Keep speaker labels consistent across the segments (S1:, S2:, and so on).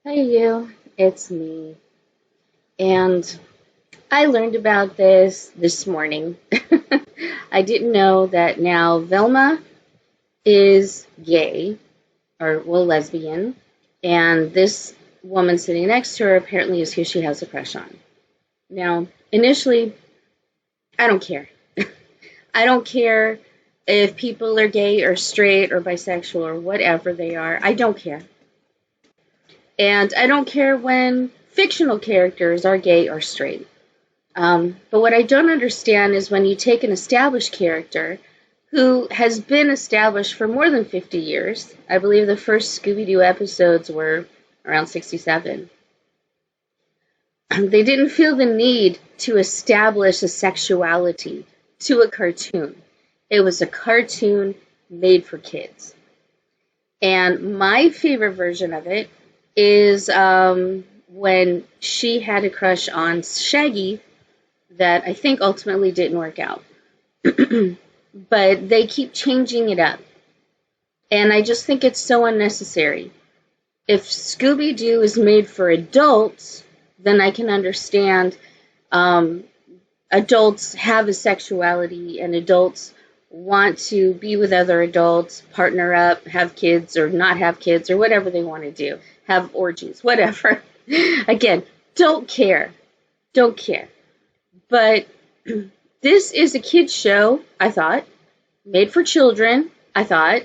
S1: Hey you, it's me. And I learned about this morning. I didn't know that now Velma is gay, or well, lesbian, and this woman sitting next to her apparently is who she has a crush on. Now, initially, I don't care. I don't care if people are gay or straight or bisexual or whatever they are. I don't care. And I don't care when fictional characters are gay or straight. But what I don't understand is when you take an established character who has been established for more than 50 years. I believe the first Scooby Doo episodes were around 67. They didn't feel the need to establish a sexuality to a cartoon. It was a cartoon made for kids. And my favorite version of it is when she had a crush on Shaggy that I think ultimately didn't work out. But they keep changing it up. And I just think it's so unnecessary. If Scooby Doo is made for adults, then I can understand adults have a sexuality and adults want to be with other adults, partner up, have kids or not have kids or whatever they want to do, have orgies, whatever. Again, don't care. Don't care. But this is a kid's show, I thought, made for children, I thought.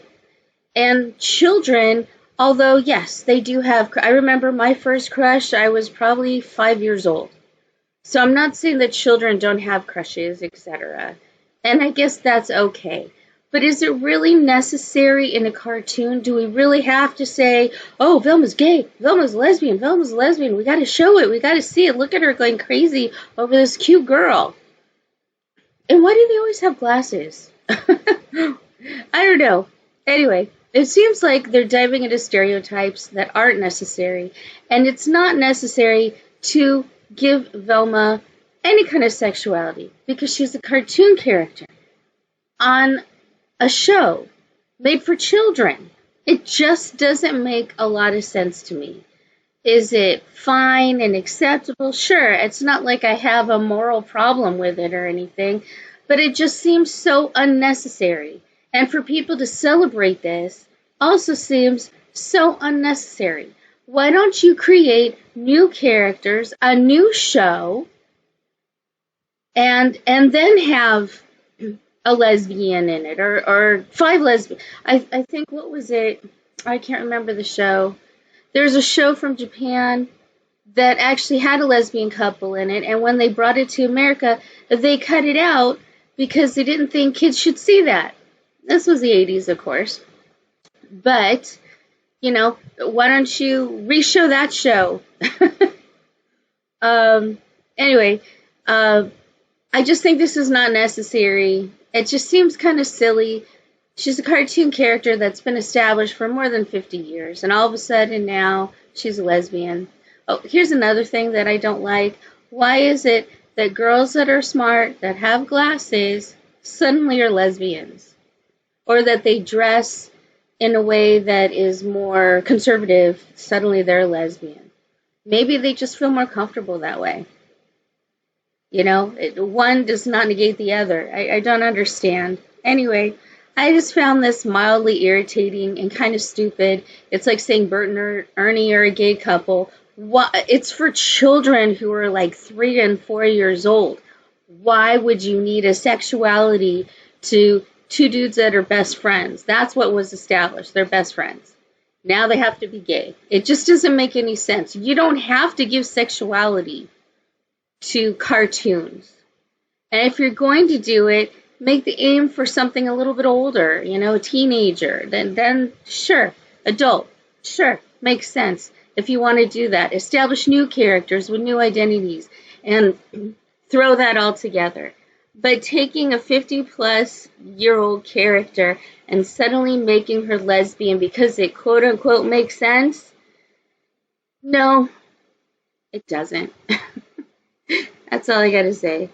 S1: And children, although, yes, they do have. I remember my first crush, I was probably 5 years old. So I'm not saying that children don't have crushes, etc. And I guess that's okay. But is it really necessary in a cartoon? Do we really have to say, oh, Velma's gay, Velma's lesbian, Velma's lesbian. We got to show it. We got to see it. Look at her going crazy over this cute girl. And why do they always have glasses? I don't know. Anyway, it seems like they're diving into stereotypes that aren't necessary. And it's not necessary to give Velma any kind of sexuality because she's a cartoon character on a show made for children. It just doesn't make a lot of sense to me. Is it fine and acceptable? Sure, it's not like I have a moral problem with it or anything, but it just seems so unnecessary. And for people to celebrate this also seems so unnecessary. Why don't you create new characters, a new show, and then have a lesbian in it, or five lesbians. I think, what was it? I can't remember the show. There's a show from Japan that actually had a lesbian couple in it, and when they brought it to America, they cut it out because they didn't think kids should see that. This was the 80s, of course. But, why don't you re-show that show? Anyway, I just think this is not necessary. It just seems kind of silly. She's a cartoon character that's been established for more than 50 years, and all of a sudden now she's a lesbian. Oh, here's another thing that I don't like. Why is it that girls that are smart, that have glasses, suddenly are lesbians? Or that they dress in a way that is more conservative, suddenly they're lesbian? Maybe they just feel more comfortable that way. One does not negate the other. I don't understand. Anyway, I just found this mildly irritating and kind of stupid. It's like saying Bert and Ernie are a gay couple. It's for children who are like 3 and 4 years old. Why would you need a sexuality to two dudes that are best friends? That's what was established. They're best friends. Now they have to be gay. It just doesn't make any sense. You don't have to give sexuality to cartoons. And if you're going to do it, make the aim for something a little bit older, a teenager. Then sure, adult, sure, makes sense. If you want to do that, establish new characters with new identities and throw that all together. But taking a 50-plus-year-old character and suddenly making her lesbian because it quote-unquote makes sense? No, it doesn't. That's all I gotta say.